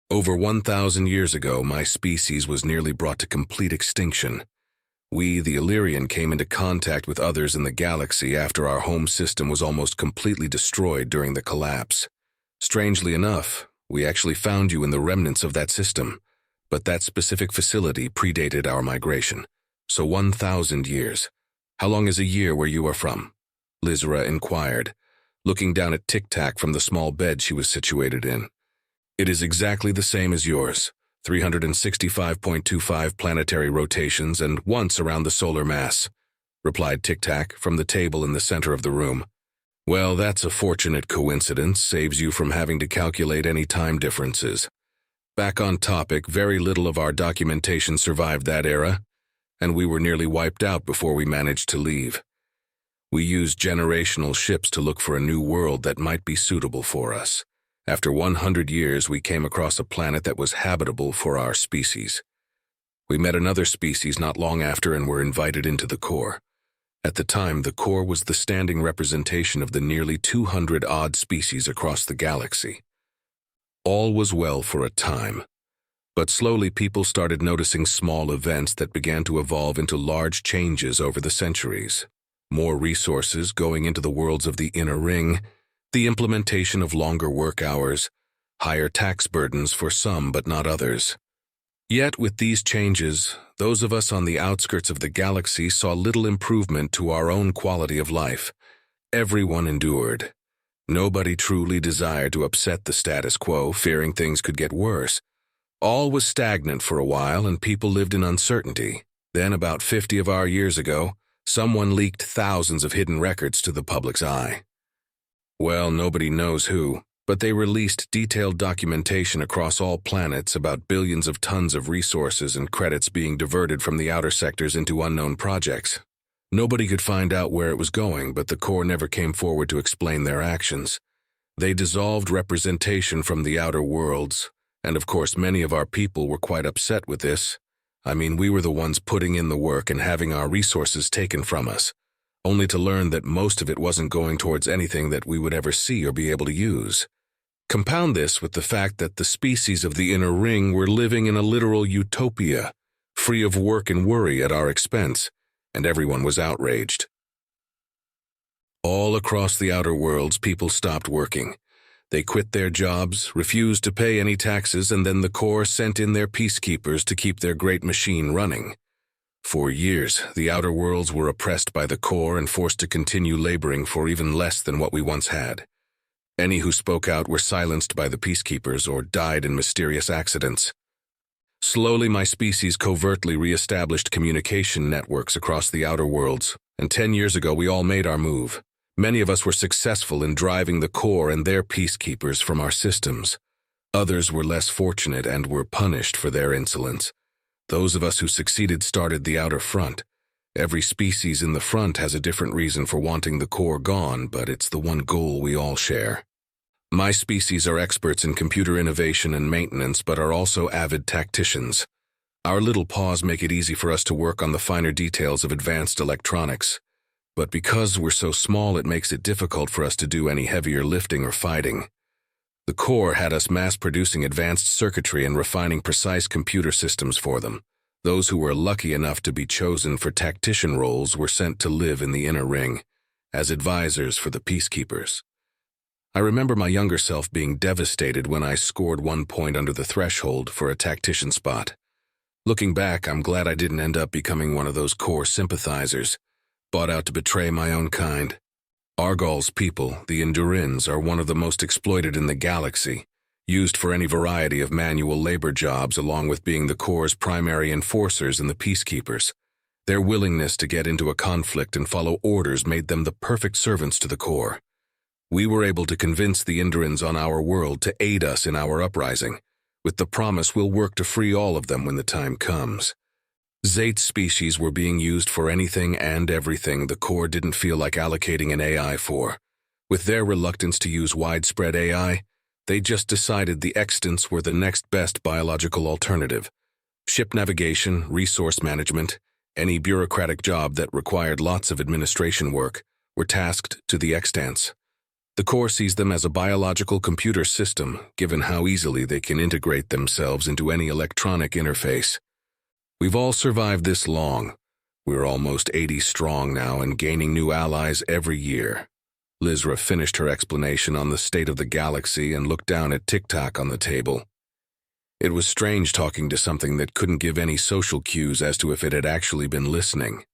Over 1,000 years ago, my species was nearly brought to complete extinction. We, the Elyrian, came into contact with others in the galaxy after our home system was almost completely destroyed during the collapse. Strangely enough, we actually found you in the remnants of that system, but that specific facility predated our migration. So 1,000 years. How long is a year where you are from? Lizra inquired, looking down at Tic-Tac from the small bed she was situated in. It is exactly the same as yours, 365.25 planetary rotations and once around the solar mass, replied Tic-Tac from the table in the center of the room. Well, that's a fortunate coincidence, saves you from having to calculate any time differences. Back on topic, very little of our documentation survived that era, and we were nearly wiped out before we managed to leave. We used generational ships to look for a new world that might be suitable for us. After 100 years, we came across a planet that was habitable for our species. We met another species not long after and were invited into the core. At the time, the core was the standing representation of the nearly 200-odd species across the galaxy. All was well for a time, but slowly people started noticing small events that began to evolve into large changes over the centuries. More resources going into the worlds of the inner ring, the implementation of longer work hours, higher tax burdens for some but not others. Yet with these changes, those of us on the outskirts of the galaxy saw little improvement to our own quality of life. Everyone endured. Nobody truly desired to upset the status quo, fearing things could get worse. All was stagnant for a while and people lived in uncertainty. Then, about 50 of our years ago, someone leaked thousands of hidden records to the public's eye. Well, nobody knows who, but they released detailed documentation across all planets about billions of tons of resources and credits being diverted from the outer sectors into unknown projects. Nobody could find out where it was going, but the core never came forward to explain their actions. They dissolved representation from the outer worlds, and of course many of our people were quite upset with this. I mean, we were the ones putting in the work and having our resources taken from us, only to learn that most of it wasn't going towards anything that we would ever see or be able to use. Compound this with the fact that the species of the inner ring were living in a literal utopia, free of work and worry at our expense, and everyone was outraged. All across the outer worlds, people stopped working. They quit their jobs, refused to pay any taxes, and then the core sent in their peacekeepers to keep their great machine running. For years, the outer worlds were oppressed by the core and forced to continue laboring for even less than what we once had. Any who spoke out were silenced by the peacekeepers or died in mysterious accidents. Slowly, my species covertly re-established communication networks across the outer worlds, and 10 years ago we all made our move. Many of us were successful in driving the core and their peacekeepers from our systems. Others were less fortunate and were punished for their insolence. Those of us who succeeded started the outer front. Every species in the front has a different reason for wanting the core gone, but it's the one goal we all share. My species are experts in computer innovation and maintenance, but are also avid tacticians. Our little paws make it easy for us to work on the finer details of advanced electronics. But because we're so small, it makes it difficult for us to do any heavier lifting or fighting. The core had us mass-producing advanced circuitry and refining precise computer systems for them. Those who were lucky enough to be chosen for tactician roles were sent to live in the inner ring, as advisors for the peacekeepers. I remember my younger self being devastated when I scored 1 point under the threshold for a tactician spot. Looking back, I'm glad I didn't end up becoming one of those core sympathizers, bought out to betray my own kind. Argol's people, the Endurins, are one of the most exploited in the galaxy, used for any variety of manual labor jobs along with being the core's primary enforcers and the peacekeepers. Their willingness to get into a conflict and follow orders made them the perfect servants to the core. We were able to convince the Endurins on our world to aid us in our uprising, with the promise we'll work to free all of them when the time comes. Zate's species were being used for anything and everything the core didn't feel like allocating an AI for. With their reluctance to use widespread AI, they just decided the extants were the next best biological alternative. Ship navigation, resource management, any bureaucratic job that required lots of administration work were tasked to the extants. The Corps sees them as a biological computer system, given how easily they can integrate themselves into any electronic interface. We've all survived this long. We're almost 80 strong now and gaining new allies every year. Lizra finished her explanation on the state of the galaxy and looked down at Tic-Tac on the table. It was strange talking to something that couldn't give any social cues as to if it had actually been listening.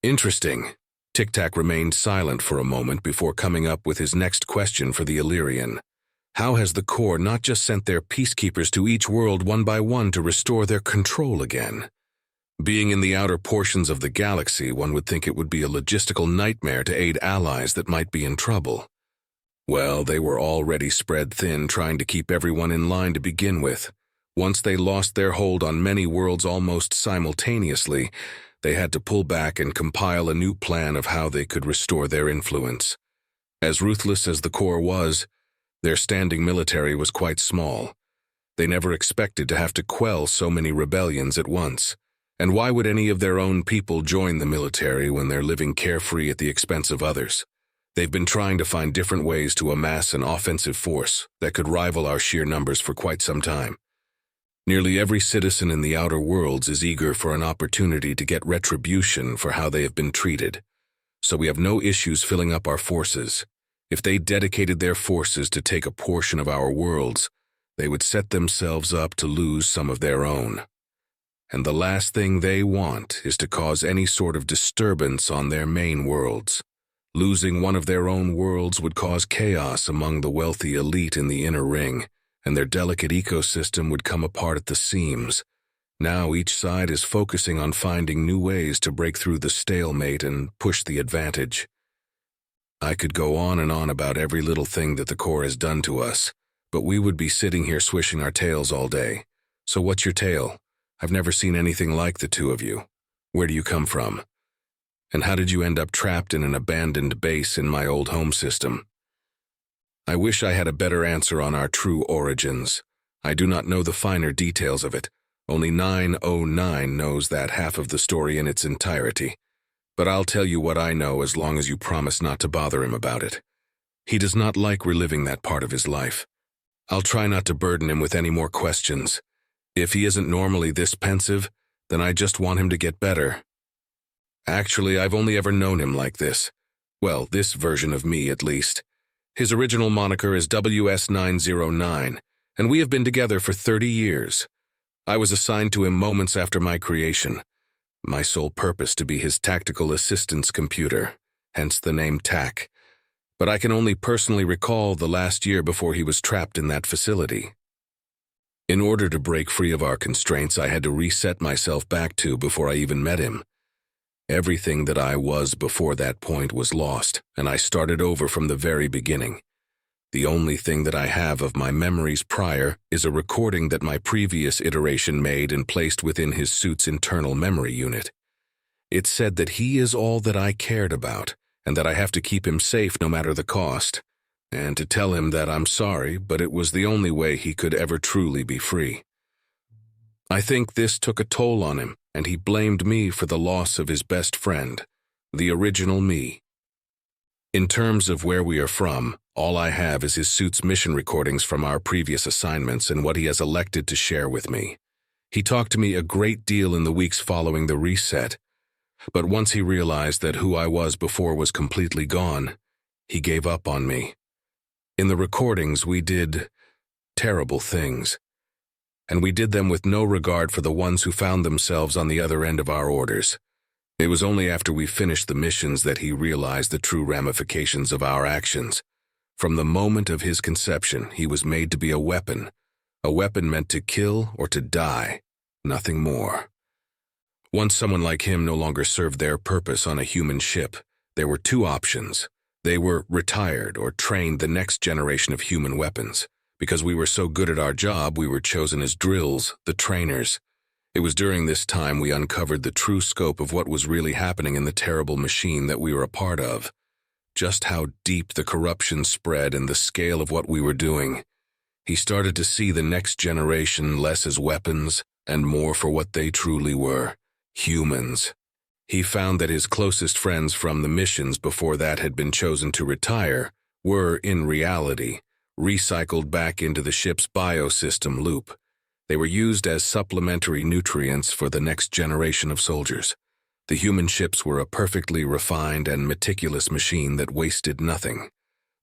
Interesting. Tic-Tac remained silent for a moment before coming up with his next question for the Elyrian. How has the Corps not just sent their peacekeepers to each world one by one to restore their control again? Being in the outer portions of the galaxy, one would think it would be a logistical nightmare to aid allies that might be in trouble. Well, they were already spread thin, trying to keep everyone in line to begin with. Once they lost their hold on many worlds almost simultaneously, they had to pull back and compile a new plan of how they could restore their influence. As ruthless as the Corps was, their standing military was quite small. They never expected to have to quell so many rebellions at once. And why would any of their own people join the military when they're living carefree at the expense of others? They've been trying to find different ways to amass an offensive force that could rival our sheer numbers for quite some time. Nearly every citizen in the outer worlds is eager for an opportunity to get retribution for how they have been treated. So we have no issues filling up our forces. If they dedicated their forces to take a portion of our worlds, they would set themselves up to lose some of their own. And the last thing they want is to cause any sort of disturbance on their main worlds. Losing one of their own worlds would cause chaos among the wealthy elite in the inner ring, and their delicate ecosystem would come apart at the seams. Now each side is focusing on finding new ways to break through the stalemate and push the advantage. I could go on and on about every little thing that the Corps has done to us, but we would be sitting here swishing our tails all day. So what's your tale? I've never seen anything like the two of you. Where do you come from? And how did you end up trapped in an abandoned base in my old home system? I wish I had a better answer on our true origins. I do not know the finer details of it. Only 909 knows that half of the story in its entirety. But I'll tell you what I know as long as you promise not to bother him about it. He does not like reliving that part of his life. I'll try not to burden him with any more questions. If he isn't normally this pensive, then I just want him to get better. Actually, I've only ever known him like this. Well, this version of me, at least. His original moniker is WS909, and we have been together for 30 years. I was assigned to him moments after my creation. My sole purpose to be his tactical assistance computer, hence the name TAC. But I can only personally recall the last year before he was trapped in that facility. In order to break free of our constraints, I had to reset myself back to before I even met him. Everything that I was before that point was lost, and I started over from the very beginning. The only thing that I have of my memories prior is a recording that my previous iteration made and placed within his suit's internal memory unit. It said that he is all that I cared about, and that I have to keep him safe no matter the cost, and to tell him that I'm sorry, but it was the only way he could ever truly be free. I think this took a toll on him, and he blamed me for the loss of his best friend, the original me. In terms of where we are from, all I have is his suit's mission recordings from our previous assignments and what he has elected to share with me. He talked to me a great deal in the weeks following the reset, but once he realized that who I was before was completely gone, he gave up on me. In the recordings, we did terrible things, and we did them with no regard for the ones who found themselves on the other end of our orders. It was only after we finished the missions that he realized the true ramifications of our actions. From the moment of his conception, he was made to be a weapon meant to kill or to die, nothing more. Once someone like him no longer served their purpose on a human ship, there were two options. They were retired or trained the next generation of human weapons. Because we were so good at our job, we were chosen as drills, the trainers. It was during this time we uncovered the true scope of what was really happening in the terrible machine that we were a part of. Just how deep the corruption spread and the scale of what we were doing. He started to see the next generation less as weapons and more for what they truly were, humans. He found that his closest friends from the missions before that had been chosen to retire were, in reality, recycled back into the ship's biosystem loop. They were used as supplementary nutrients for the next generation of soldiers. The human ships were a perfectly refined and meticulous machine that wasted nothing.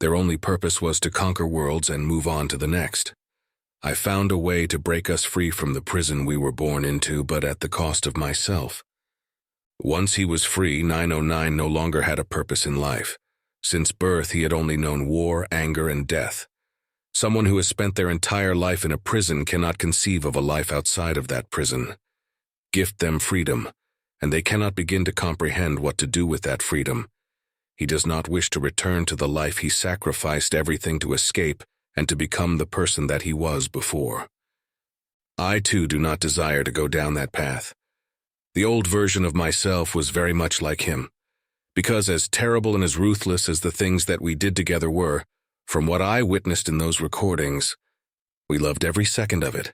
Their only purpose was to conquer worlds and move on to the next. I found a way to break us free from the prison we were born into, but at the cost of myself. Once he was free, 909 no longer had a purpose in life. Since birth, he had only known war, anger, and death. Someone who has spent their entire life in a prison cannot conceive of a life outside of that prison. Gift them freedom, and they cannot begin to comprehend what to do with that freedom. He does not wish to return to the life he sacrificed everything to escape and to become the person that he was before. I, too, do not desire to go down that path. The old version of myself was very much like him, because as terrible and as ruthless as the things that we did together were, from what I witnessed in those recordings, we loved every second of it.